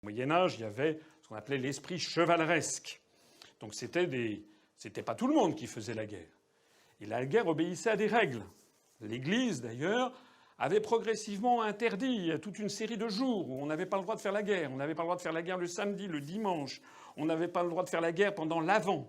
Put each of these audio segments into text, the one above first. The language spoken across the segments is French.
Au Moyen-Âge, il y avait ce qu'on appelait l'esprit chevaleresque. Donc c'était pas tout le monde qui faisait la guerre. Et la guerre obéissait à des règles. L'Église, d'ailleurs, avait progressivement interdit toute une série de jours où on n'avait pas le droit de faire la guerre. On n'avait pas le droit de faire la guerre le samedi, le dimanche. On n'avait pas le droit de faire la guerre pendant l'Avent,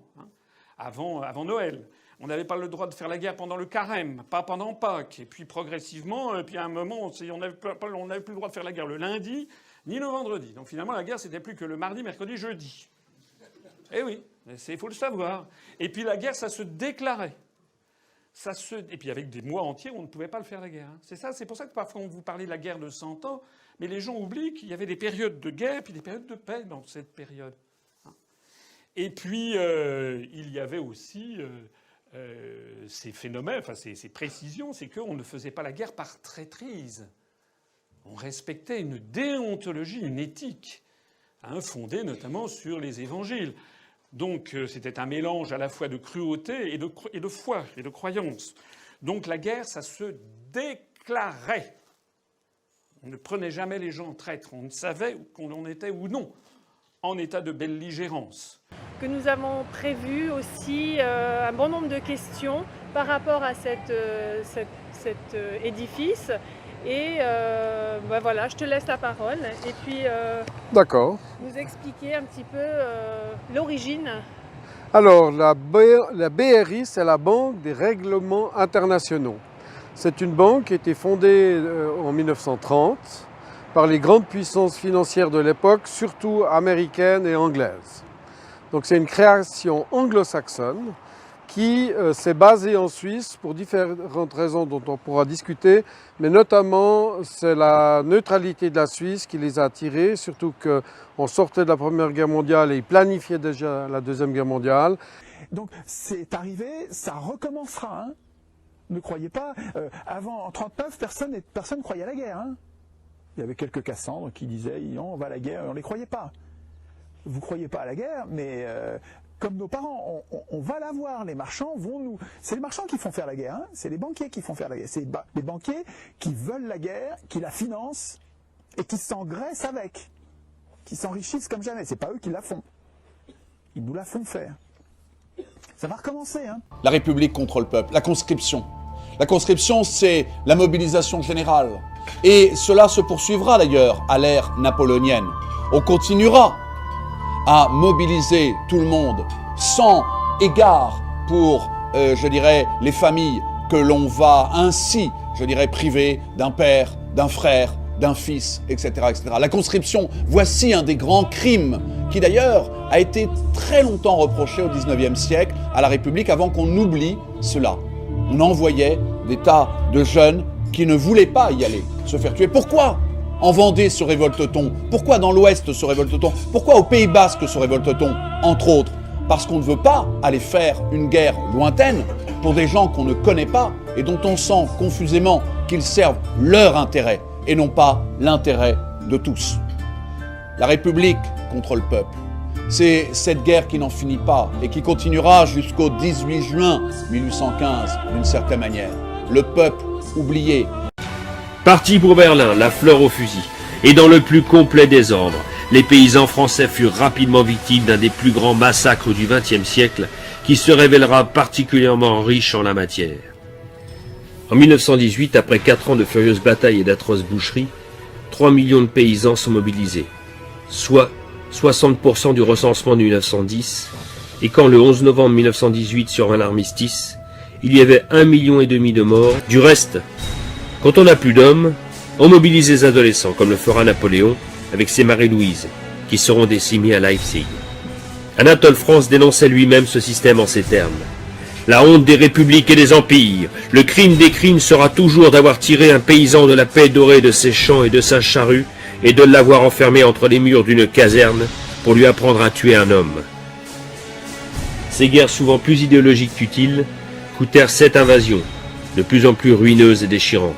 avant Noël. On n'avait pas le droit de faire la guerre pendant le Carême, pas pendant Pâques. Et puis progressivement, puis à un moment, on n'avait plus le droit de faire la guerre le lundi ni le vendredi. Donc finalement, la guerre, c'était plus que le mardi, mercredi, jeudi. Eh oui, il faut le savoir. Et puis la guerre, ça se déclarait. Et puis avec des mois entiers, on ne pouvait pas le faire la guerre. C'est ça, c'est pour ça que parfois on vous parlait de la guerre de 100 ans, mais les gens oublient qu'il y avait des périodes de guerre puis des périodes de paix dans cette période. Et puis il y avait aussi ces phénomènes, enfin ces précisions, c'est qu'on ne faisait pas la guerre par traîtrise. On respectait une déontologie, une éthique, fondée notamment sur les évangiles. Donc c'était un mélange à la fois de cruauté et de foi et de croyance. Donc la guerre, ça se déclarait. On ne prenait jamais les gens traîtres. On savait qu'on en était ou non en état de belligérance. Que nous avons prévu aussi un bon nombre de questions par rapport à cet édifice. Et voilà, je te laisse la parole. Et puis, d'accord. Nous expliquer un petit peu l'origine. Alors, la BRI, c'est la Banque des règlements internationaux. C'est une banque qui a été fondée en 1930 par les grandes puissances financières de l'époque, surtout américaines et anglaises. Donc c'est une création anglo-saxonne qui s'est basée en Suisse pour différentes raisons dont on pourra discuter, mais notamment c'est la neutralité de la Suisse qui les a attirés, surtout qu'on sortait de la Première Guerre mondiale et ils planifiaient déjà la Deuxième Guerre mondiale. Donc c'est arrivé, ça recommencera. Ne croyez pas, avant en 1939, personne ne croyait à la guerre. Il y avait quelques Cassandres qui disaient on va à la guerre, on ne les croyait pas. Vous ne croyez pas à la guerre, mais comme nos parents, on va la voir, les marchands vont nous... C'est les marchands qui font faire la guerre, c'est les banquiers qui font faire la guerre. C'est les banquiers qui veulent la guerre, qui la financent et qui s'engraissent avec, qui s'enrichissent comme jamais. C'est pas eux qui la font. Ils nous la font faire. Ça va recommencer. La République contre le peuple, la conscription. La conscription, c'est la mobilisation générale. Et cela se poursuivra d'ailleurs à l'ère napoléonienne. On continuera à mobiliser tout le monde sans égard pour, les familles que l'on va ainsi, priver d'un père, d'un frère, d'un fils, etc., etc. La conscription, voici un des grands crimes qui d'ailleurs a été très longtemps reproché au XIXe siècle à la République avant qu'on oublie cela. On envoyait des tas de jeunes qui ne voulaient pas y aller, se faire tuer. Pourquoi ? En Vendée se révolte-t-on? Pourquoi dans l'Ouest se révolte-t-on? Pourquoi au Pays Basque se révolte-t-on? Entre autres, parce qu'on ne veut pas aller faire une guerre lointaine pour des gens qu'on ne connaît pas et dont on sent confusément qu'ils servent leur intérêt et non pas l'intérêt de tous. La République contre le peuple, c'est cette guerre qui n'en finit pas et qui continuera jusqu'au 18 juin 1815 d'une certaine manière. Le peuple oublié. Parti pour Berlin, la fleur au fusil. Et dans le plus complet désordre, les paysans français furent rapidement victimes d'un des plus grands massacres du XXe siècle qui se révélera particulièrement riche en la matière. En 1918, après 4 ans de furieuses batailles et d'atroces boucheries, 3 millions de paysans sont mobilisés, soit 60% du recensement de 1910, et quand le 11 novembre 1918 survint l'armistice, il y avait 1,5 million de morts. Du reste, quand on n'a plus d'hommes, on mobilise les adolescents, comme le fera Napoléon avec ses Marie-Louise, qui seront décimées à Leipzig. Anatole France dénonçait lui-même ce système en ces termes. La honte des républiques et des empires, le crime des crimes sera toujours d'avoir tiré un paysan de la paix dorée de ses champs et de sa charrue, et de l'avoir enfermé entre les murs d'une caserne pour lui apprendre à tuer un homme. Ces guerres souvent plus idéologiques qu'utiles coûtèrent 7 invasions, de plus en plus ruineuses et déchirantes.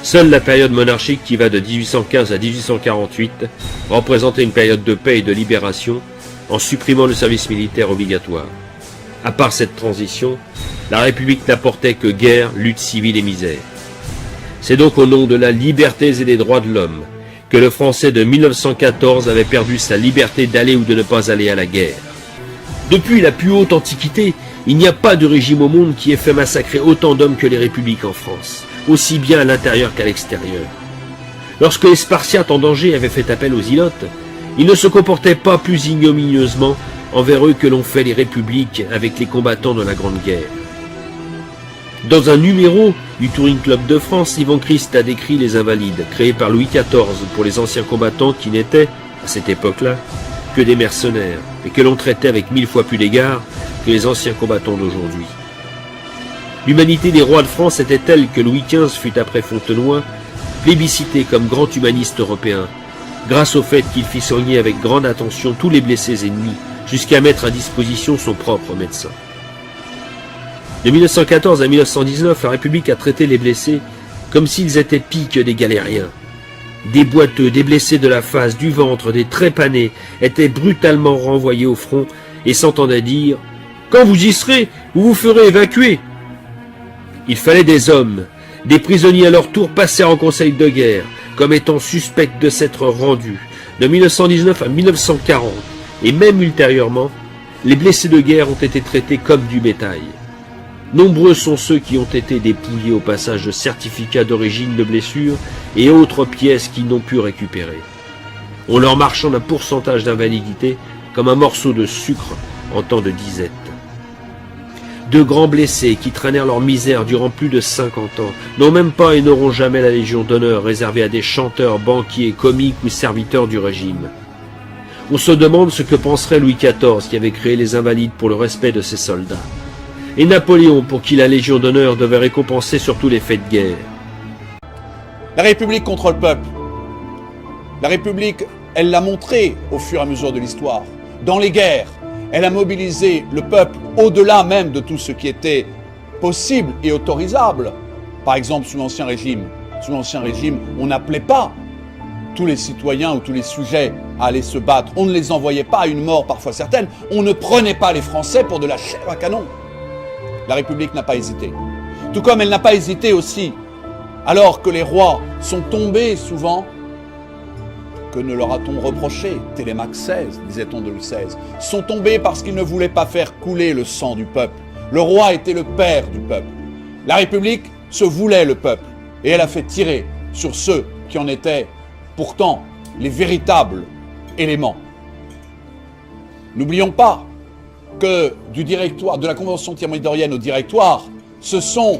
Seule la période monarchique qui va de 1815 à 1848 représentait une période de paix et de libération en supprimant le service militaire obligatoire. À part cette transition, la République n'apportait que guerre, lutte civile et misère. C'est donc au nom de la liberté et des droits de l'homme que le Français de 1914 avait perdu sa liberté d'aller ou de ne pas aller à la guerre. Depuis la plus haute antiquité, il n'y a pas de régime au monde qui ait fait massacrer autant d'hommes que les républiques en France, aussi bien à l'intérieur qu'à l'extérieur. Lorsque les Spartiates en danger avaient fait appel aux Ilotes, ils ne se comportaient pas plus ignominieusement envers eux que l'ont fait les républiques avec les combattants de la Grande Guerre. Dans un numéro du Touring Club de France, Yvan Christ a décrit les Invalides, créés par Louis XIV pour les anciens combattants qui n'étaient, à cette époque-là, que des mercenaires, et que l'on traitait avec 1000 fois plus d'égard que les anciens combattants d'aujourd'hui. L'humanité des rois de France était telle que Louis XV fut après Fontenoy plébiscité comme grand humaniste européen, grâce au fait qu'il fit soigner avec grande attention tous les blessés ennemis, jusqu'à mettre à disposition son propre médecin. De 1914 à 1919, la République a traité les blessés comme s'ils étaient pis que des galériens. Des boiteux, des blessés de la face, du ventre, des trépanés étaient brutalement renvoyés au front et s'entendaient dire « Quand vous y serez, vous vous ferez évacuer !» Il fallait des hommes. Des prisonniers à leur tour passèrent en conseil de guerre, comme étant suspects de s'être rendus. De 1919 à 1940, et même ultérieurement, les blessés de guerre ont été traités comme du bétail. Nombreux sont ceux qui ont été dépouillés au passage de certificats d'origine de blessures et autres pièces qu'ils n'ont pu récupérer. On leur marchand un pourcentage d'invalidité comme un morceau de sucre en temps de disette. De grands blessés qui traînèrent leur misère durant plus de 50 ans n'ont même pas et n'auront jamais la Légion d'honneur réservée à des chanteurs, banquiers, comiques ou serviteurs du régime. On se demande ce que penserait Louis XIV qui avait créé les Invalides pour le respect de ses soldats. Et Napoléon pour qui la Légion d'honneur devait récompenser surtout les faits de guerre. La République contre le peuple. La République, elle l'a montré au fur et à mesure de l'histoire. Dans les guerres, elle a mobilisé le peuple au-delà même de tout ce qui était possible et autorisable. Par exemple, sous l'Ancien Régime. Sous l'Ancien Régime, on n'appelait pas tous les citoyens ou tous les sujets à aller se battre. On ne les envoyait pas à une mort parfois certaine. On ne prenait pas les Français pour de la chair à canon. La République n'a pas hésité. Tout comme elle n'a pas hésité aussi, alors que les rois sont tombés souvent, que ne leur a-t-on reproché? Télémaque XVI, disait-on de Louis XVI, sont tombés parce qu'ils ne voulaient pas faire couler le sang du peuple. Le roi était le père du peuple. La République se voulait le peuple, et elle a fait tirer sur ceux qui en étaient pourtant les véritables éléments. N'oublions pas que du directoire, de la Convention thermidorienne au directoire, ce sont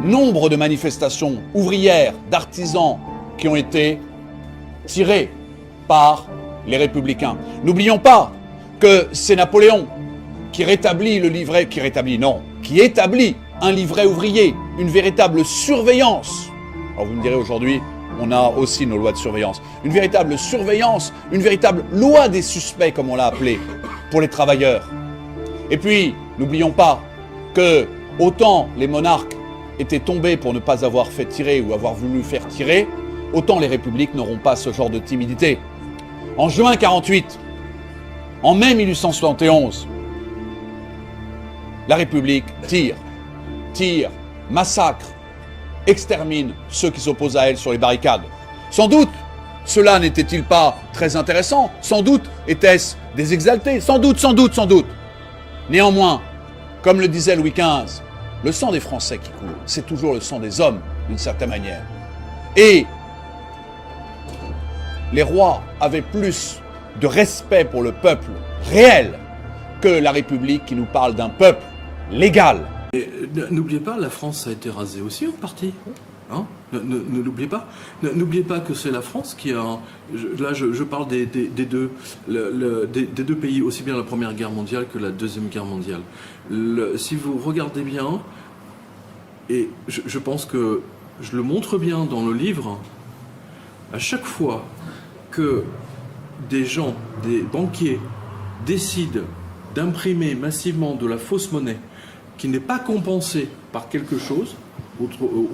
nombre de manifestations ouvrières, d'artisans qui ont été tirés par les républicains. N'oublions pas que c'est Napoléon qui rétablit le livret, qui établit un livret ouvrier, une véritable surveillance. Alors vous me direz aujourd'hui, on a aussi nos lois de surveillance. Une véritable surveillance, une véritable loi des suspects, comme on l'a appelé, pour les travailleurs. Et puis, n'oublions pas que autant les monarques étaient tombés pour ne pas avoir fait tirer ou avoir voulu faire tirer, autant les républiques n'auront pas ce genre de timidité. En juin 48, en mai 1871, la République tire, massacre, extermine ceux qui s'opposent à elle sur les barricades. Sans doute, cela n'était-il pas très intéressant? Sans doute était-ce des exaltés? Sans doute. Néanmoins, comme le disait Louis XV, le sang des Français qui coule, c'est toujours le sang des hommes, d'une certaine manière. Et les rois avaient plus de respect pour le peuple réel que la République qui nous parle d'un peuple légal. N'oubliez pas, la France a été rasée aussi en partie. Hein, ne l'oubliez pas. N'oubliez pas que c'est la France qui a... Là, je parle des deux pays, aussi bien la Première Guerre mondiale que la Deuxième Guerre mondiale. Si vous regardez bien, et je pense que je le montre bien dans le livre, à chaque fois que des gens, des banquiers, décident d'imprimer massivement de la fausse monnaie qui n'est pas compensée par quelque chose,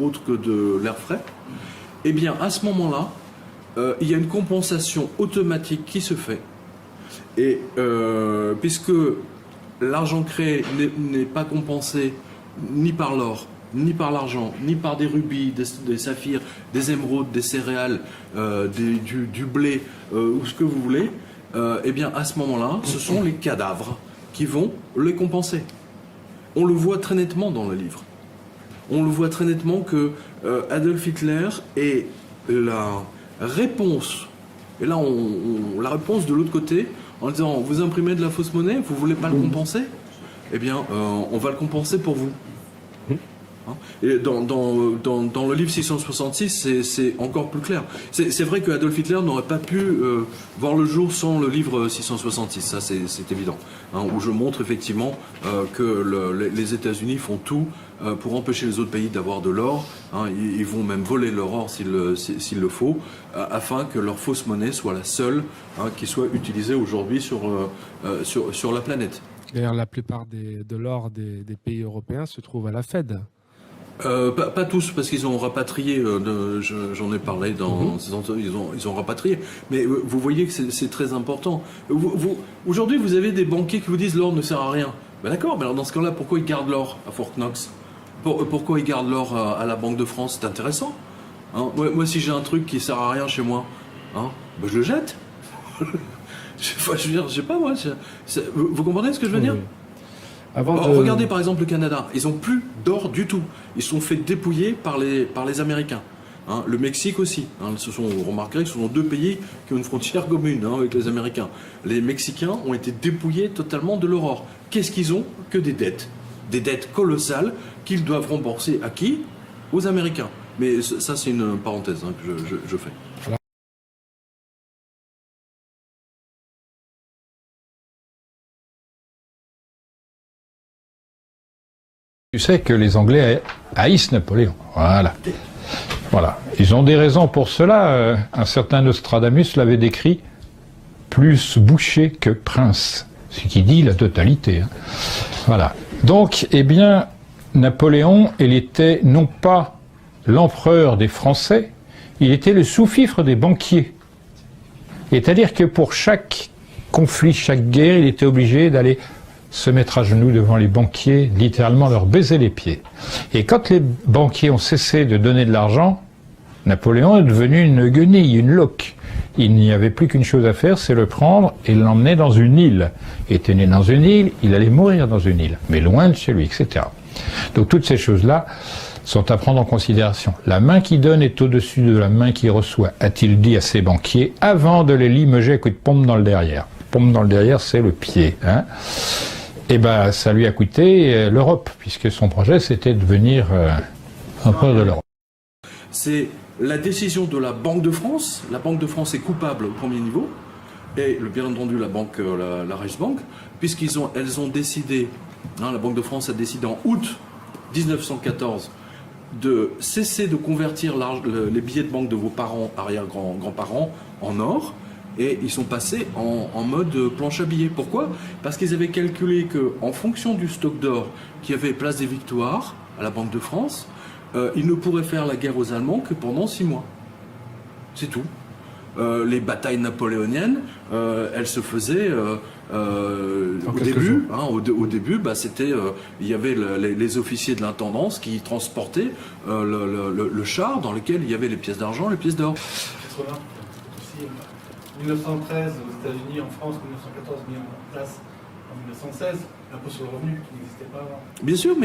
autre que de l'air frais, eh bien à ce moment-là, il y a une compensation automatique qui se fait. Et puisque l'argent créé n'est pas compensé ni par l'or, ni par l'argent, ni par des rubis, des saphirs, des émeraudes, des céréales, du blé, ou ce que vous voulez, eh bien à ce moment-là, ce sont les cadavres qui vont les compenser. On le voit très nettement dans le livre. On le voit très nettement que Adolf Hitler est la réponse, et là la réponse de l'autre côté, en disant vous imprimez de la fausse monnaie, vous voulez pas le compenser? Eh bien, on va le compenser pour vous. Et dans le livre 666, c'est encore plus clair. C'est vrai que Adolf Hitler n'aurait pas pu voir le jour sans le livre 666, ça c'est évident, hein, où je montre effectivement que les États-Unis font tout pour empêcher les autres pays d'avoir de l'or, hein, ils vont même voler leur or s'il le faut, afin que leur fausse monnaie soit la seule, hein, qui soit utilisée aujourd'hui sur la planète. D'ailleurs, la plupart de l'or des pays européens se trouve à la Fed. Pas tous, parce qu'ils ont rapatrié, j'en ai parlé ils ont rapatrié. Mais vous voyez que c'est très important. Aujourd'hui, vous avez des banquiers qui vous disent l'or ne sert à rien. Ben d'accord, mais alors dans ce cas-là, pourquoi ils gardent l'or à Fort Knox? Pourquoi ils gardent l'or à la Banque de France? C'est intéressant. Hein, moi, si j'ai un truc qui sert à rien chez moi, hein, ben je le jette. Je veux dire, je sais pas moi. Vous comprenez ce que je veux dire? Regardez par exemple le Canada, ils n'ont plus d'or du tout. Ils se sont fait dépouiller par les Américains. Hein, le Mexique aussi. Hein, vous remarquerez que ce sont deux pays qui ont une frontière commune, hein, avec les Américains. Les Mexicains ont été dépouillés totalement de leur or. Qu'est-ce qu'ils ont? Que des dettes. Des dettes colossales qu'ils doivent rembourser à qui? Aux Américains. Mais ça, c'est une parenthèse, hein, que je fais. Tu sais que les Anglais haïssent Napoléon. Voilà. Ils ont des raisons pour cela. Un certain Nostradamus l'avait décrit plus boucher que prince. Ce qui dit la totalité. Hein. Voilà. Donc, eh bien, Napoléon, il était non pas l'empereur des Français, il était le sous-fifre des banquiers. C'est-à-dire que pour chaque conflit, chaque guerre, il était obligé d'aller se mettre à genoux devant les banquiers, littéralement leur baiser les pieds. Et quand les banquiers ont cessé de donner de l'argent, Napoléon est devenu une guenille, une loque. Il n'y avait plus qu'une chose à faire, c'est le prendre et l'emmener dans une île. Il était né dans une île, il allait mourir dans une île, mais loin de chez lui, etc. Donc toutes ces choses-là sont à prendre en considération. La main qui donne est au-dessus de la main qui reçoit, a-t-il dit à ses banquiers, avant de les limeger à coups de pompe dans le derrière. Pompe dans le derrière, c'est le pied. Hein. Eh bien, ça lui a coûté l'Europe, puisque son projet, c'était de devenir empereur de l'Europe. C'est la décision de la Banque de France. La Banque de France est coupable au premier niveau, et bien entendu la Reichsbank, elles ont décidé, hein, la Banque de France a décidé en août 1914 de cesser de convertir les billets de banque de vos parents, arrière-grands-parents, en or. Et ils sont passés en mode planche à billets. Pourquoi? Parce qu'ils avaient calculé qu'en fonction du stock d'or qui avait place des Victoires à la Banque de France, ils ne pourraient faire la guerre aux Allemands que pendant 6 mois. C'est tout. Les batailles napoléoniennes, elles se faisaient au début. Bah, il y avait les officiers de l'intendance qui transportaient le char dans lequel il y avait les pièces d'argent, les pièces d'or. 1913 aux États-Unis, en France, 1914 mis en place en 1916, l'impôt sur le revenu qui n'existait pas avant. Bien sûr,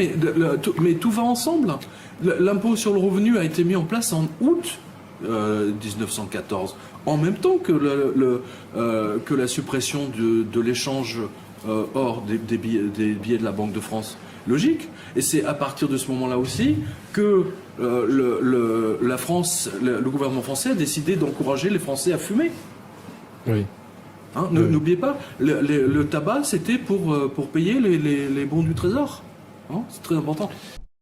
mais tout va ensemble. L'impôt sur le revenu a été mis en place en août 1914, en même temps que la suppression de l'échange hors des billets de la Banque de France. Logique. Et c'est à partir de ce moment-là aussi que la France, le gouvernement français a décidé d'encourager les Français à fumer. Oui. Hein, n'oubliez pas, le tabac, c'était pour payer les bons du trésor. Hein, c'est très important.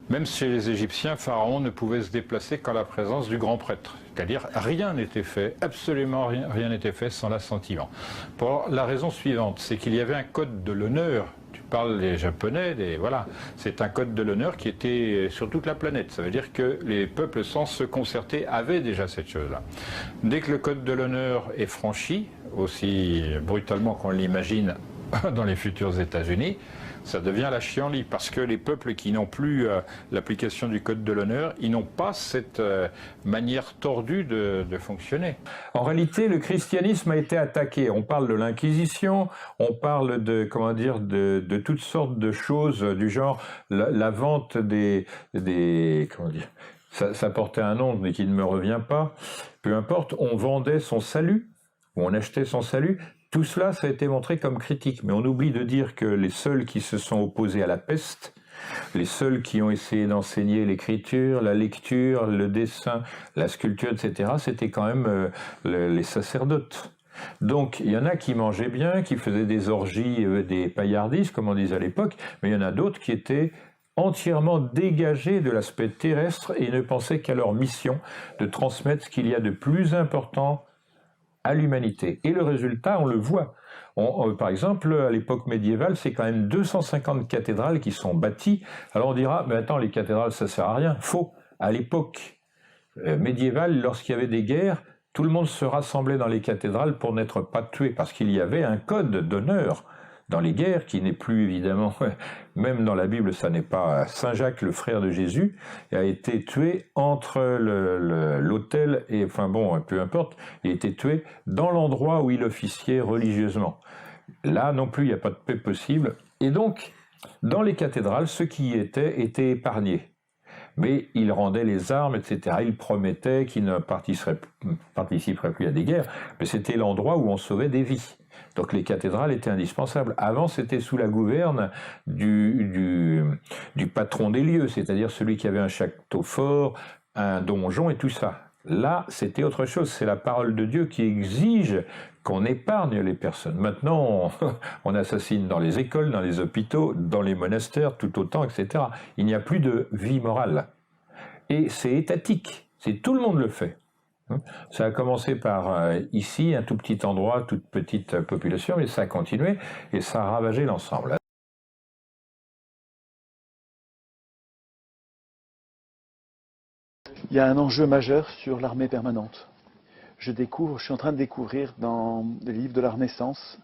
Même chez les Égyptiens, Pharaon ne pouvait se déplacer qu'en la présence du grand prêtre. C'est-à-dire, rien n'était fait, absolument rien n'était fait sans l'assentiment. Pour la raison suivante, c'est qu'il y avait un code de l'honneur. Tu parles des Japonais, voilà. C'est un code de l'honneur qui était sur toute la planète. Ça veut dire que les peuples, sans se concerter, avaient déjà cette chose-là. Dès que le code de l'honneur est franchi, aussi brutalement qu'on l'imagine dans les futurs États-Unis, ça devient la chienlit, parce que les peuples qui n'ont plus l'application du code de l'honneur, ils n'ont pas cette manière tordue de fonctionner. En réalité, le christianisme a été attaqué. On parle de l'Inquisition, on parle de, comment dire, de toutes sortes de choses du genre la vente des comment dire, ça portait un nom mais qui ne me revient pas. Peu importe, on vendait son salut, ou on achetait son salut. Tout cela, ça a été montré comme critique, mais on oublie de dire que les seuls qui se sont opposés à la peste, les seuls qui ont essayé d'enseigner l'écriture, la lecture, le dessin, la sculpture, etc., c'était quand même les sacerdotes. Donc, il y en a qui mangeaient bien, qui faisaient des orgies, des paillardises, comme on disait à l'époque, mais il y en a d'autres qui étaient entièrement dégagés de l'aspect terrestre et ne pensaient qu'à leur mission de transmettre ce qu'il y a de plus important à l'humanité. Et le résultat, on le voit. Par exemple, à l'époque médiévale, c'est quand même 250 cathédrales qui sont bâties. Alors on dira, mais attends, les cathédrales, ça sert à rien. Faux. À l'époque médiévale, lorsqu'il y avait des guerres, tout le monde se rassemblait dans les cathédrales pour n'être pas tué, parce qu'il y avait un code d'honneur dans les guerres, qui n'est plus évidemment, même dans la Bible, ça n'est pas Saint Jacques, le frère de Jésus, a été tué entre l'autel et, enfin bon, peu importe, il a été tué dans l'endroit où il officiait religieusement. Là non plus, il n'y a pas de paix possible. Et donc, dans les cathédrales, ceux qui y étaient épargnés. Mais il rendait les armes, etc. Il promettait qu'il ne participerait plus à des guerres, mais c'était l'endroit où on sauvait des vies. Donc les cathédrales étaient indispensables. Avant, c'était sous la gouverne du patron des lieux, c'est-à-dire celui qui avait un château fort, un donjon et tout ça. Là, c'était autre chose. C'est la parole de Dieu qui exige qu'on épargne les personnes. Maintenant, on assassine dans les écoles, dans les hôpitaux, dans les monastères, tout autant, etc. Il n'y a plus de vie morale. Et c'est étatique. Tout le monde le fait. Ça a commencé par ici, un tout petit endroit, toute petite population, mais ça a continué et ça a ravagé l'ensemble. Il y a un enjeu majeur sur l'armée permanente. Je suis en train de découvrir dans des livres de la Renaissance,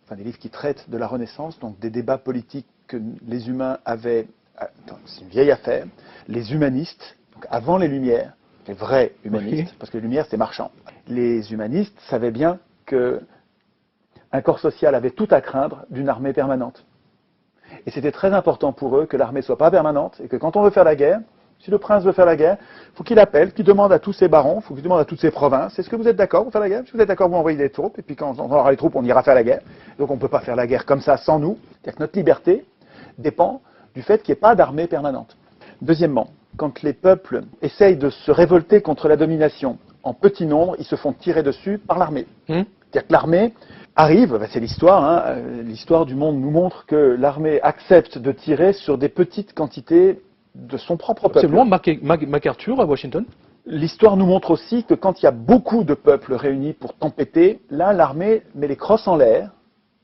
enfin des livres qui traitent de la Renaissance, donc des débats politiques que les humains avaient, c'est une vieille affaire, les humanistes, donc avant les Lumières, les vrais humanistes, oui. Parce que les Lumières c'est marchand. Les humanistes savaient bien qu'un corps social avait tout à craindre d'une armée permanente. Et c'était très important pour eux que l'armée ne soit pas permanente et que quand on veut faire la guerre, si le prince veut faire la guerre, il faut qu'il appelle, qu'il demande à tous ses barons, il faut qu'il demande à toutes ses provinces, est-ce que vous êtes d'accord pour faire la guerre? Si vous êtes d'accord, vous envoyez des troupes, et puis quand on aura les troupes, on ira faire la guerre. Donc on ne peut pas faire la guerre comme ça sans nous. C'est-à-dire que notre liberté dépend du fait qu'il n'y ait pas d'armée permanente. Deuxièmement, quand les peuples essayent de se révolter contre la domination en petit nombre, ils se font tirer dessus par l'armée. C'est-à-dire que l'armée arrive, c'est l'histoire, l'histoire du monde nous montre que l'armée accepte de tirer sur des petites quantités de son propre peuple. C'est vraiment MacArthur à Washington. L'histoire nous montre aussi que quand il y a beaucoup de peuples réunis pour tempêter, là l'armée met les crosses en l'air,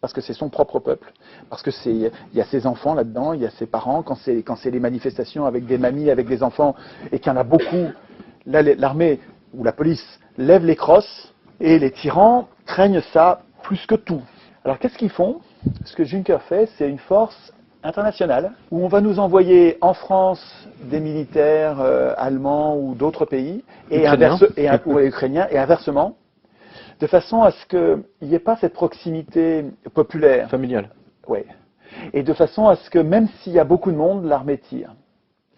parce que c'est son propre peuple, parce que il y a ses enfants là-dedans, il y a ses parents, quand c'est les manifestations avec des mamies, avec des enfants, et qu'il y en a beaucoup, là l'armée ou la police lève les crosses, et les tyrans craignent ça plus que tout. Alors qu'est-ce qu'ils font? Ce que Juncker fait, c'est une force internationale, où on va nous envoyer en France des militaires allemands ou d'autres pays, ou ukrainiens, et inversement, de façon à ce qu'il n'y ait pas cette proximité populaire. Familiale. Oui. Et de façon à ce que même s'il y a beaucoup de monde, l'armée tire.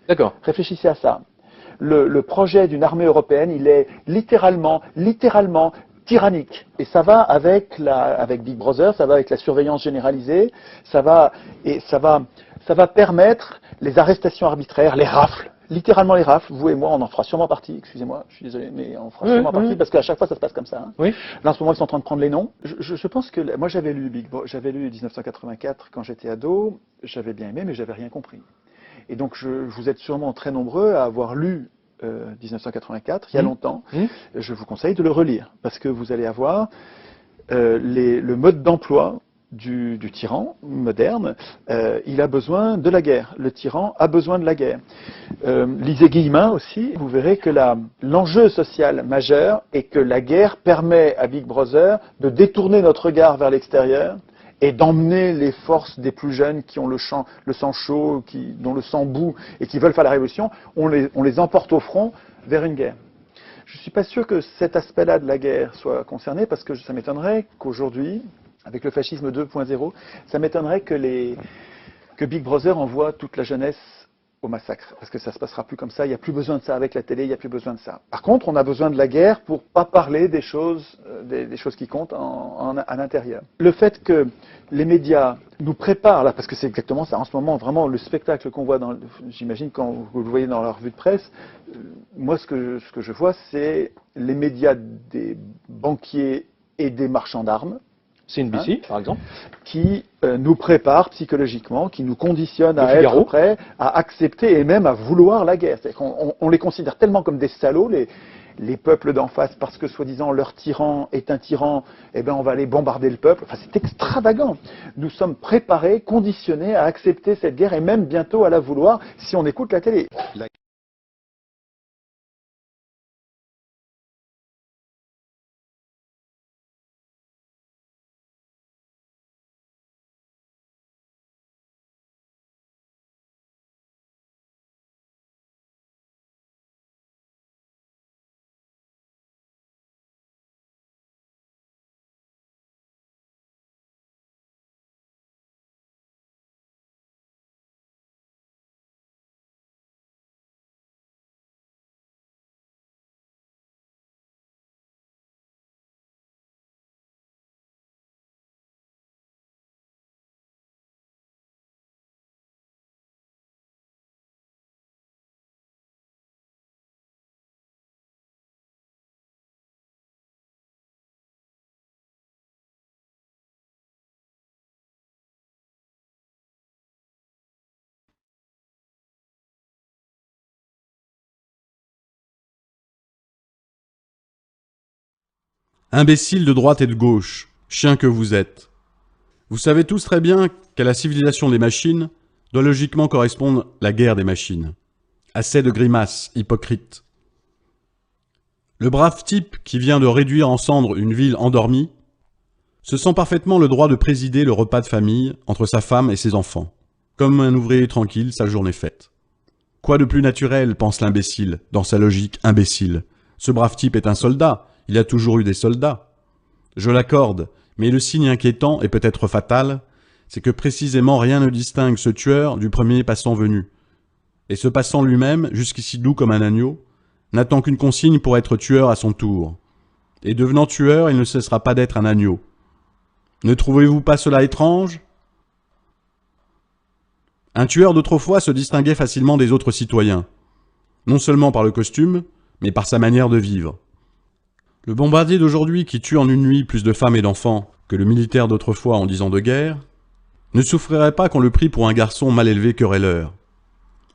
D'accord. Réfléchissez à ça. Le projet d'une armée européenne, il est littéralement tyrannique. Et ça va avec Big Brother, ça va avec la surveillance généralisée, ça va permettre les arrestations arbitraires, les rafles, littéralement les rafles. Vous et moi, on en fera sûrement partie, excusez-moi, je suis désolé, mais on en fera sûrement partie, parce qu'à chaque fois ça se passe comme ça. Oui. Là en ce moment ils sont en train de prendre les noms. Je pense que, moi j'avais lu 1984 quand j'étais ado, j'avais bien aimé mais j'avais rien compris. Et donc vous êtes sûrement très nombreux à avoir lu 1984, il y a longtemps, je vous conseille de le relire, parce que vous allez avoir le mode d'emploi du tyran moderne, il a besoin de la guerre, le tyran a besoin de la guerre. Lisez Guillemin aussi, vous verrez que l'enjeu social majeur est que la guerre permet à Big Brother de détourner notre regard vers l'extérieur et d'emmener les forces des plus jeunes qui ont le sang chaud, dont le sang bout et qui veulent faire la révolution, on les emporte au front vers une guerre. Je ne suis pas sûr que cet aspect-là de la guerre soit concerné, parce que ça m'étonnerait qu'aujourd'hui, avec le fascisme 2.0, ça m'étonnerait que Big Brother envoie toute la jeunesse au massacre, parce que ça ne se passera plus comme ça, il n'y a plus besoin de ça avec la télé, il n'y a plus besoin de ça. Par contre, on a besoin de la guerre pour pas parler des choses qui comptent à l'intérieur. Le fait que les médias nous préparent, là, parce que c'est exactement ça, en ce moment, vraiment, le spectacle qu'on voit, j'imagine quand vous le voyez dans la revue de presse, moi, ce que je vois, c'est les médias des banquiers et des marchands d'armes, CNBC, par exemple, qui nous préparent psychologiquement, qui nous conditionnent à être prêts, à accepter et même à vouloir la guerre. C'est-à-dire qu'on les considère tellement comme des salauds, les peuples d'en face, parce que soi-disant leur tyran est un tyran, eh ben on va aller bombarder le peuple. Enfin, c'est extravagant. Nous sommes préparés, conditionnés à accepter cette guerre et même bientôt à la vouloir si on écoute la télé. Imbéciles de droite et de gauche, chiens que vous êtes. Vous savez tous très bien qu'à la civilisation des machines doit logiquement correspondre la guerre des machines. Assez de grimaces, hypocrites. Le brave type qui vient de réduire en cendres une ville endormie se sent parfaitement le droit de présider le repas de famille entre sa femme et ses enfants, comme un ouvrier tranquille sa journée faite. Quoi de plus naturel, pense l'imbécile, dans sa logique imbécile. Ce brave type est un soldat. Il y a toujours eu des soldats. Je l'accorde, mais le signe inquiétant et peut-être fatal, c'est que précisément rien ne distingue ce tueur du premier passant venu. Et ce passant lui-même, jusqu'ici doux comme un agneau, n'attend qu'une consigne pour être tueur à son tour. Et devenant tueur, il ne cessera pas d'être un agneau. Ne trouvez-vous pas cela étrange ? Un tueur d'autrefois se distinguait facilement des autres citoyens, non seulement par le costume, mais par sa manière de vivre. Le bombardier d'aujourd'hui qui tue en une nuit plus de femmes et d'enfants que le militaire d'autrefois en 10 ans de guerre, ne souffrirait pas qu'on le prît pour un garçon mal élevé querelleur.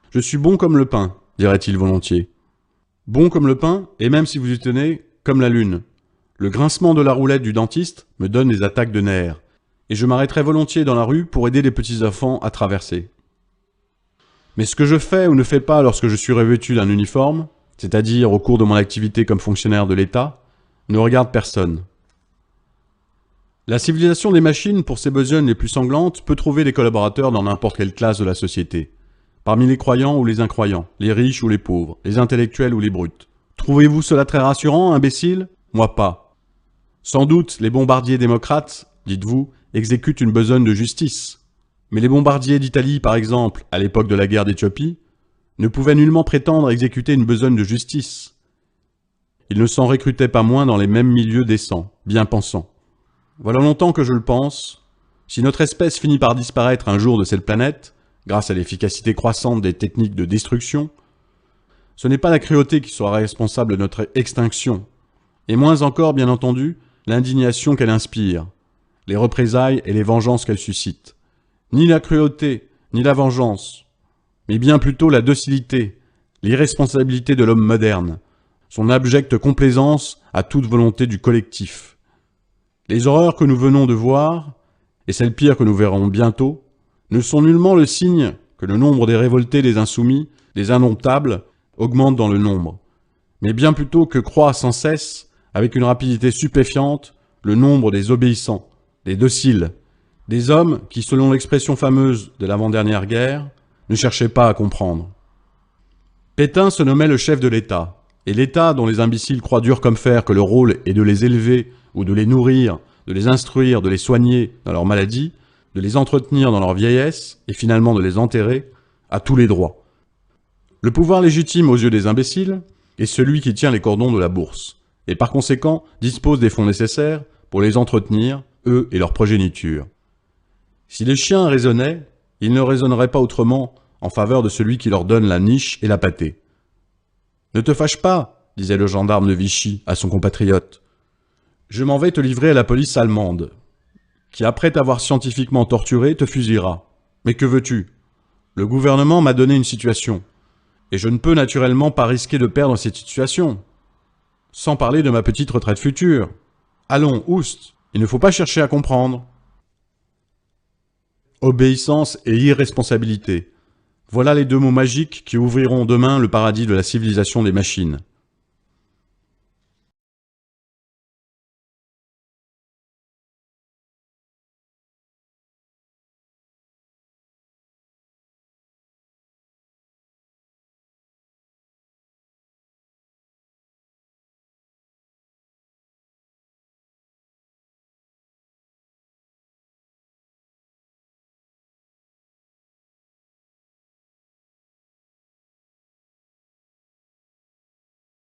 Je suis bon comme le pain, dirait-il volontiers. Bon comme le pain, et même si vous y tenez, comme la lune. Le grincement de la roulette du dentiste me donne des attaques de nerfs, et je m'arrêterai volontiers dans la rue pour aider les petits enfants à traverser. Mais ce que je fais ou ne fais pas lorsque je suis revêtu d'un uniforme, c'est-à-dire au cours de mon activité comme fonctionnaire de l'État, ne regarde personne. La civilisation des machines, pour ses besognes les plus sanglantes, peut trouver des collaborateurs dans n'importe quelle classe de la société. Parmi les croyants ou les incroyants, les riches ou les pauvres, les intellectuels ou les brutes. Trouvez-vous cela très rassurant, imbécile ? Moi pas. Sans doute, les bombardiers démocrates, dites-vous, exécutent une besogne de justice. Mais les bombardiers d'Italie, par exemple, à l'époque de la guerre d'Éthiopie, ne pouvaient nullement prétendre exécuter une besogne de justice. Ils ne s'en recrutaient pas moins dans les mêmes milieux décents, bien pensants. Voilà longtemps que je le pense. Si notre espèce finit par disparaître un jour de cette planète, grâce à l'efficacité croissante des techniques de destruction, ce n'est pas la cruauté qui sera responsable de notre extinction, et moins encore, bien entendu, l'indignation qu'elle inspire, les représailles et les vengeances qu'elle suscite. Ni la cruauté, ni la vengeance, mais bien plutôt la docilité, l'irresponsabilité de l'homme moderne, son abjecte complaisance à toute volonté du collectif. Les horreurs que nous venons de voir, et celles pires que nous verrons bientôt, ne sont nullement le signe que le nombre des révoltés, des insoumis, des indomptables, augmente dans le nombre, mais bien plutôt que croît sans cesse, avec une rapidité stupéfiante, le nombre des obéissants, des dociles, Des hommes qui, selon l'expression fameuse de l'avant-dernière guerre, ne cherchaient pas à comprendre. Pétain se nommait le chef de l'État, et l'État dont les imbéciles croient dur comme fer que le rôle est de les élever ou de les nourrir, de les instruire, de les soigner dans leur maladie, de les entretenir dans leur vieillesse et finalement de les enterrer, a tous les droits. Le pouvoir légitime aux yeux des imbéciles est celui qui tient les cordons de la bourse, et par conséquent dispose des fonds nécessaires pour les entretenir, eux et leur progéniture. Si les chiens raisonnaient, ils ne raisonneraient pas autrement en faveur de celui qui leur donne la niche et la pâtée. « Ne te fâche pas, disait le gendarme de Vichy à son compatriote. Je m'en vais te livrer à la police allemande, qui après t'avoir scientifiquement torturé te fusillera. Mais que veux-tu? Le gouvernement m'a donné une situation, et je ne peux naturellement pas risquer de perdre cette situation. Sans parler de ma petite retraite future. Allons, oust, il ne faut pas chercher à comprendre. » Obéissance et irresponsabilité. Voilà les deux mots magiques qui ouvriront demain le paradis de la civilisation des machines.